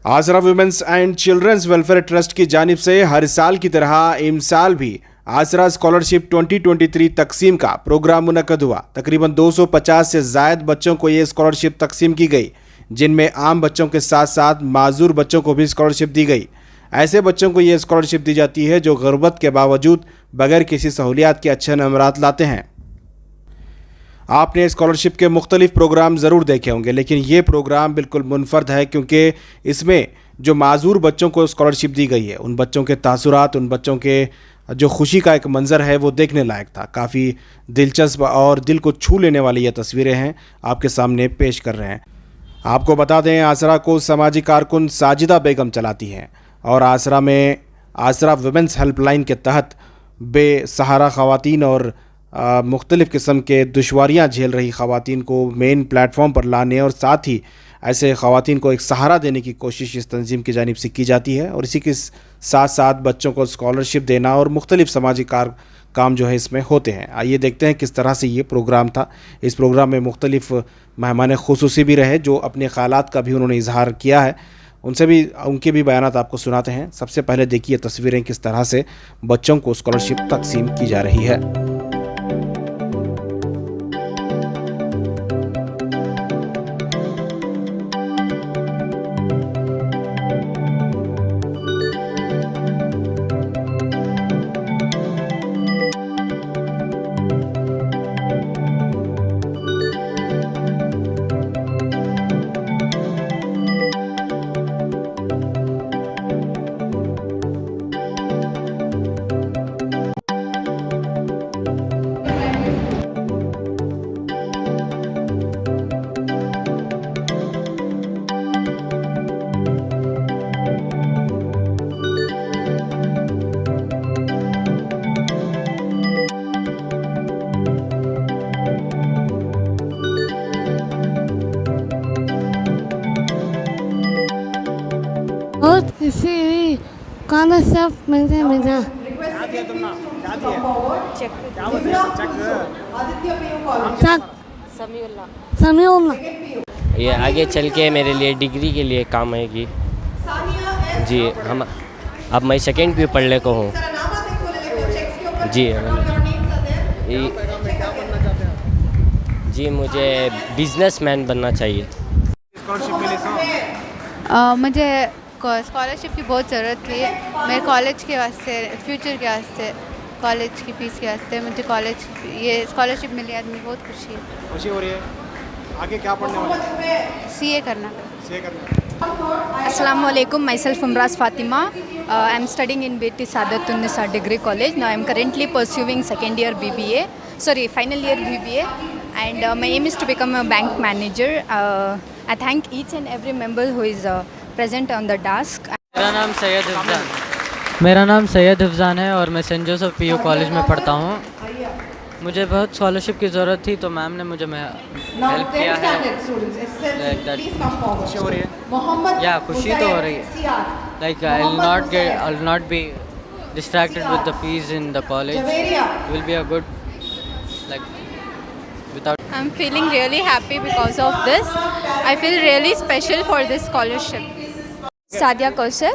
आसरा women's and children's welfare trust की जानिब से हर साल की तरह इस साल भी आसरा स्कॉलरशिप 2023 तकसीम का प्रोग्राम मुनक्कद हुआ। तकरीबन 250 से ज़ायद बच्चों को ये स्कॉलरशिप तकसीम की गई, जिनमें आम बच्चों के साथ साथ माजूर बच्चों को भी स्कॉलरशिप दी गई। ऐसे बच्चों को ये स्कॉलरशिप दी जाती है जो गुर्बत के बावजूद बगैर किसी सहूलियात के अच्छे नंबरात लाते हैं। आपने स्कॉलरशिप के मुख्तलिफ प्रोग्राम ज़रूर देखे होंगे, लेकिन ये प्रोग्राम बिल्कुल मुनफर्द है क्योंकि इसमें जो माजूर बच्चों को स्कॉलरशिप दी गई है, उन बच्चों के तासुरात, उन बच्चों के जो खुशी का एक मंज़र है वो देखने लायक था। काफ़ी दिलचस्प और दिल को छू लेने वाली ये तस्वीरें हैं आपके सामने पेश कर रहे हैं। आपको बता दें, आसरा को समाजी कारकुन साजिदा बेगम चलाती हैं और आसरा में आसरा वुमेन्स हेल्पलाइन के तहत बेसहारा ख़वातीन और मुख्तलिफ़ किस्म के दुश्वारियाँ झेल रही ख़वातीन को मेन प्लेटफॉर्म पर लाने और साथ ही ऐसे ख़वातीन को एक सहारा देने की कोशिश इस तंजीम की जानिब से की जाती है। और इसी के साथ साथ बच्चों को स्कॉलरशिप देना और मुख्तलिफ़ समाजी काम जो है इसमें होते हैं। आइए देखते हैं किस तरह से ये प्रोग्राम था। इस प्रोग्राम में मुख्तलिफ़ मेहमान खुसूसी भी रहे जो अपने ख़यालात का भी उन्होंने इजहार किया है, उनके भी बयानात आपको सुनाते हैं। सबसे पहले देखिए तस्वीरें किस तरह से बच्चों को स्कॉलरशिप तकसीम की जा रही है। बहुत खुशी हुई, खाना सब मिलता मिला। समीउल्लाह ये आगे चल के मेरे लिए डिग्री के लिए काम आएगी जी। हम अब मैं सेकेंड पी पढ़ने को हूँ जी। जी मुझे बिजनेसमैन बनना चाहिए। मुझे स्कॉलरशिप की बहुत ज़रूरत थी मेरे कॉलेज के वास्ते, फ्यूचर के वास्ते, कॉलेज की फ़ीस के वास्ते। मुझे कॉलेज ये स्कॉलरशिप मिली, आदमी बहुत खुशी हो रही है। आगे क्या पढ़ने वाले? सीए करना। Assalamu alaikum. Myself Umraz Fatima. I am studying in BT Sadatun-Nisa Degree College. Now I am currently pursuing final year BBA, and my aim is to become a bank manager. I thank each and every member who is present on the task. मेरा नाम सैयद हिफ्ज़ान है और मैं Saint Joseph PU college में पढ़ता हूँ। मुझे बहुत स्कॉलरशिप की ज़रूरत थी तो मैम ने मुझे हेल्प किया है। खुशी हो रही है? या खुशी तो हो रही है। Like I will not be distracted with the fees in the college. It will be a good without. I'm feeling really happy because of this. I feel really special for this scholarship. Sadia Kausar.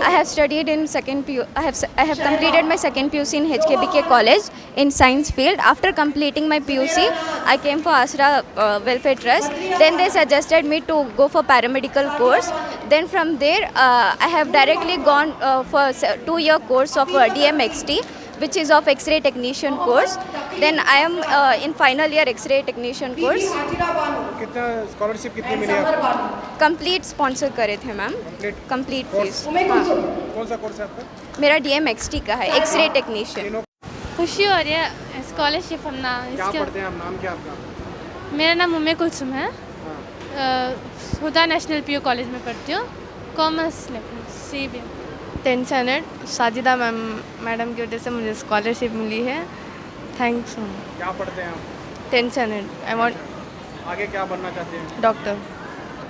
I have studied in second PU. I have completed my second PUC in HKBK College in science field. After completing my PUC, I came for Asra Welfare Trust. Then they suggested me to go for paramedical course. Then from there, I have directly gone for 2-year course of DMXT, which is of X-ray technician course. Then I am in final year X-ray technician course. कितना scholarship कितनी मिली आपको? Complete sponsor करे थे ma'am, complete fees. कौन सा course है आपका? मेरा DMXT का है, एक्सरे टेक्नीशियन। खुशी हो रही है स्कॉलरशिप हमना। क्या पढ़ते हैं आप? नाम क्या आपका? मेरा नाम उम्मे कुलसुम है। हुदा नेशनल पीयू कॉलेज में पढ़ती हूँ, commerce CBA। 10th standard. Sajida madam की वजह से मुझे स्कॉलरशिप मिली है। थैंक्स। क्या पढ़ते हैं आप? 10th standard. I want. आगे क्या बनना चाहते हैं? डॉक्टर।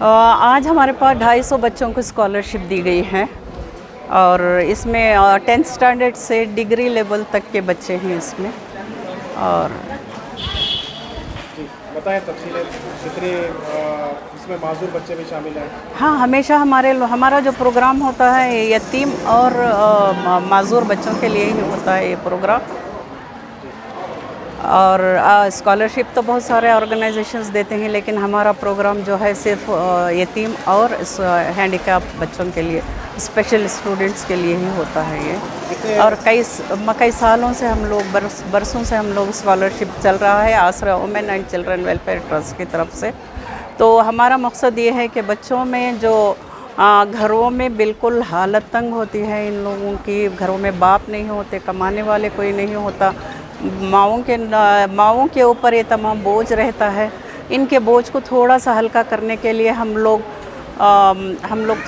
आज हमारे पास 250 बच्चों को स्कॉलरशिप दी गई है और इसमें 10th स्टैंडर्ड से डिग्री लेवल तक के बच्चे हैं इसमें। और बताएं तफसीलें, कितने इसमें माजूर बच्चे भी शामिल हैं? हाँ, हमेशा हमारा जो प्रोग्राम होता है यतीम और माजूर बच्चों के लिए ही होता है ये प्रोग्राम। और स्कॉलरशिप तो बहुत सारे ऑर्गेनाइजेशंस देते हैं, लेकिन हमारा प्रोग्राम जो है सिर्फ यतीम और हैंडीकैप बच्चों के लिए, स्पेशल स्टूडेंट्स के लिए ही होता है ये। और कई सालों से हम लोग बरसों से हम लोग स्कॉलरशिप चल रहा है आसरा women and children welfare trust की तरफ से। तो हमारा मकसद ये है कि बच्चों में जो घरों में बिल्कुल हालत तंग होती है, इन लोगों की घरों में बाप नहीं होते, कमाने वाले कोई नहीं होता, माओं के ऊपर ये तमाम बोझ रहता है, इनके बोझ को थोड़ा सा हल्का करने के लिए हम लोग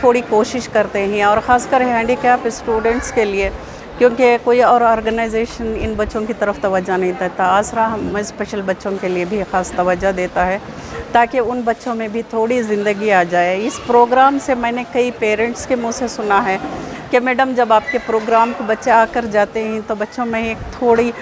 थोड़ी कोशिश करते हैं। और ख़ासकर हैंडीकैप स्टूडेंट्स के लिए, क्योंकि कोई और ऑर्गेनाइजेशन इन बच्चों की तरफ तवज्जो नहीं देता, आसरा हम स्पेशल बच्चों के लिए भी ख़ास तवज्जो देता है ताकि उन बच्चों में भी थोड़ी ज़िंदगी आ जाए। इस प्रोग्राम से मैंने कई पेरेंट्स के मुँह से सुना है कि मैडम जब आपके प्रोग्राम को बच्चे आकर जाते हैं तो बच्चों में एक थोड़ी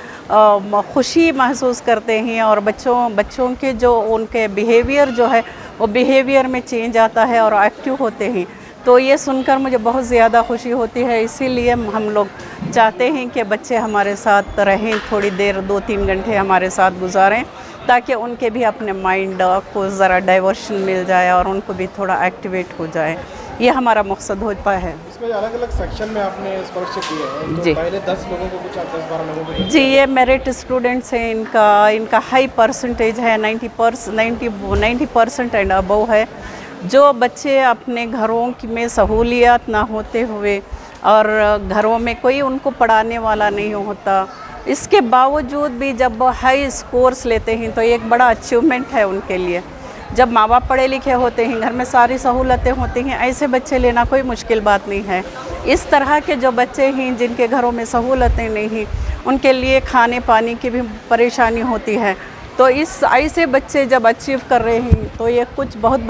खुशी महसूस करते हैं और बच्चों के जो उनके बिहेवियर जो है वो बिहेवियर में चेंज आता है और एक्टिव होते हैं। तो ये सुनकर मुझे बहुत ज़्यादा खुशी होती है। इसीलिए हम लोग चाहते हैं कि बच्चे हमारे साथ रहें, थोड़ी देर 2-3 घंटे हमारे साथ गुजारें ताकि उनके भी अपने माइंड को ज़रा डाइवर्शन मिल जाए और उनको भी थोड़ा एक्टिवेट हो जाए। ये हमारा मकसद होता है। इसमें अलग अलग सेक्शन में आपने स्कॉलरशिप दी है, तो जी। पहले 10 लोगों को कुछ 10-12 लोगों को जी, ये मेरिट स्टूडेंट्स हैं, इनका हाई परसेंटेज है, 90% एंड अबव है। जो बच्चे अपने घरों में सहूलियत ना होते हुए और घरों में कोई उनको पढ़ाने वाला नहीं होता, इसके बावजूद भी जब हाई स्कोर्स लेते हैं तो एक बड़ा अचीवमेंट है उनके लिए। जब माँ बाप पढ़े लिखे होते हैं, घर में सारी सहूलतें होती हैं, ऐसे बच्चे लेना कोई मुश्किल बात नहीं है। इस तरह के जो बच्चे हैं जिनके घरों में सहूलतें नहीं हैं, उनके लिए खाने पानी की भी परेशानी होती है, तो इस ऐसे बच्चे जब अचीव कर रहे हैं तो ये कुछ बहुत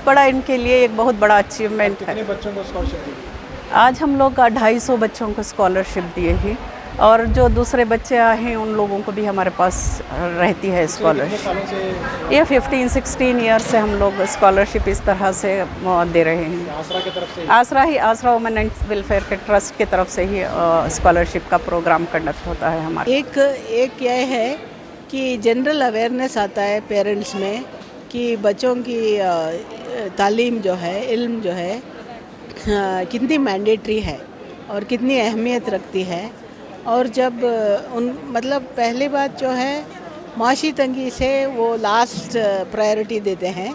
बड़ा इनके लिए एक बहुत बड़ा अचीवमेंट है। कितने बच्चों को स्कॉलरशिप दी? आज हम लोग 250 बच्चों को स्कॉलरशिप दिए हैं और जो दूसरे बच्चे आए हैं उन लोगों को भी हमारे पास रहती है कितने स्कॉलरशिप। सालों से ये 15-16 ईयर से हम लोग स्कॉलरशिप इस तरह से दे रहे हैं। आसरा की तरफ से? आसरा वुमेन एंड वेलफेयर के ट्रस्ट की तरफ से ही स्कॉलरशिप का प्रोग्राम कंडक्ट होता है हमारा। एक यह है कि जनरल अवेयरनेस आता है पेरेंट्स में कि बच्चों की तालीम जो है, इल्म जो है कितनी मैंडेटरी है और कितनी अहमियत रखती है। और जब पहली बात जो है माशी तंगी से वो लास्ट प्रायोरिटी देते हैं,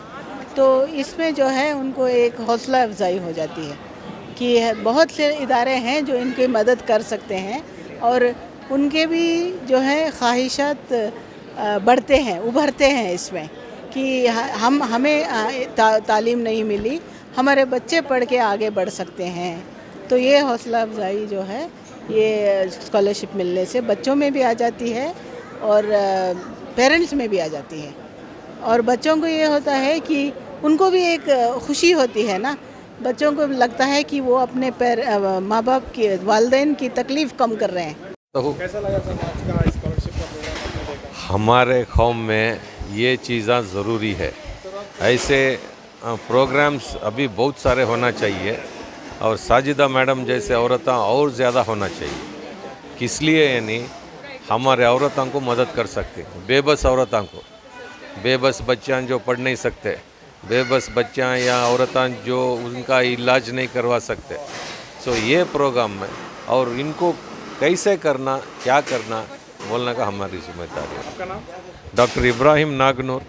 तो इसमें जो है उनको एक हौसला अफजाई हो जाती है कि बहुत से इदारे हैं जो इनकी मदद कर सकते हैं और उनके भी जो है ख्वाहिशात बढ़ते हैं, उभरते हैं इसमें कि हमें तालीम नहीं मिली, हमारे बच्चे पढ़ के आगे बढ़ सकते हैं। तो ये हौसला अफजाई जो है ये स्कॉलरशिप मिलने से बच्चों में भी आ जाती है और पेरेंट्स में भी आ जाती है। और बच्चों को ये होता है कि उनको भी एक खुशी होती है ना, बच्चों को लगता है कि वो अपने माँ बाप की, वालिदैन की तकलीफ़ कम कर रहे हैं। तो कैसा लगा सर आज का स्कॉलरशिप का प्रोग्राम आपने देखा? हमारे कौम में ये चीज़ें ज़रूरी है, ऐसे प्रोग्राम्स अभी बहुत सारे होना चाहिए और साजिदा मैडम जैसे औरतें और ज़्यादा होना चाहिए। किस लिए यानी हमारे औरतों को मदद कर सकते हैं, बेबस औरतों को, बेबस बच्चियाँ जो पढ़ नहीं सकते, बेबस बच्चियाँ या औरतें जो उनका इलाज नहीं करवा सकते। सो ये प्रोग्राम में और इनको कैसे करना, क्या करना बोलने का हमारी जिम्मेदारी है। आपका नाम? Doctor Ibrahim Nagnur,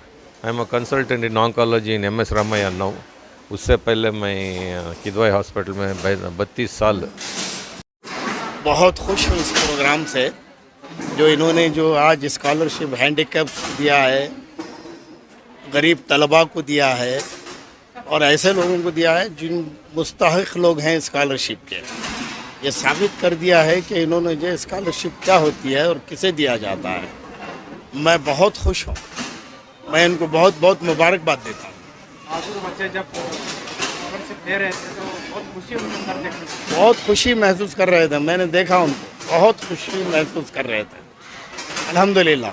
I am a consultant in oncology in MS Ramaiah 9। उससे पहले मैं किदवाई हॉस्पिटल में 32 साल। बहुत खुश हूँ इस प्रोग्राम से, जो इन्होंने जो आज स्कॉलरशिप हैंडीकैप्स दिया है, गरीब तलबा को दिया है और ऐसे लोगों को दिया है जिन मुस्तहिक लोग हैं स्कॉलरशिप के। ये साबित कर दिया है कि इन्होंने जो स्कॉलरशिप क्या होती है और किसे दिया जाता है। मैं बहुत खुश हूँ, मैं इनको बहुत बहुत मुबारकबाद देता हूँ। बच्चे जब स्कॉलरशिप दे रहे थे तो बहुत खुशी महसूस कर रहे थे, मैंने देखा उनको बहुत खुशी महसूस कर रहे थे। अल्हम्दुलिल्लाह।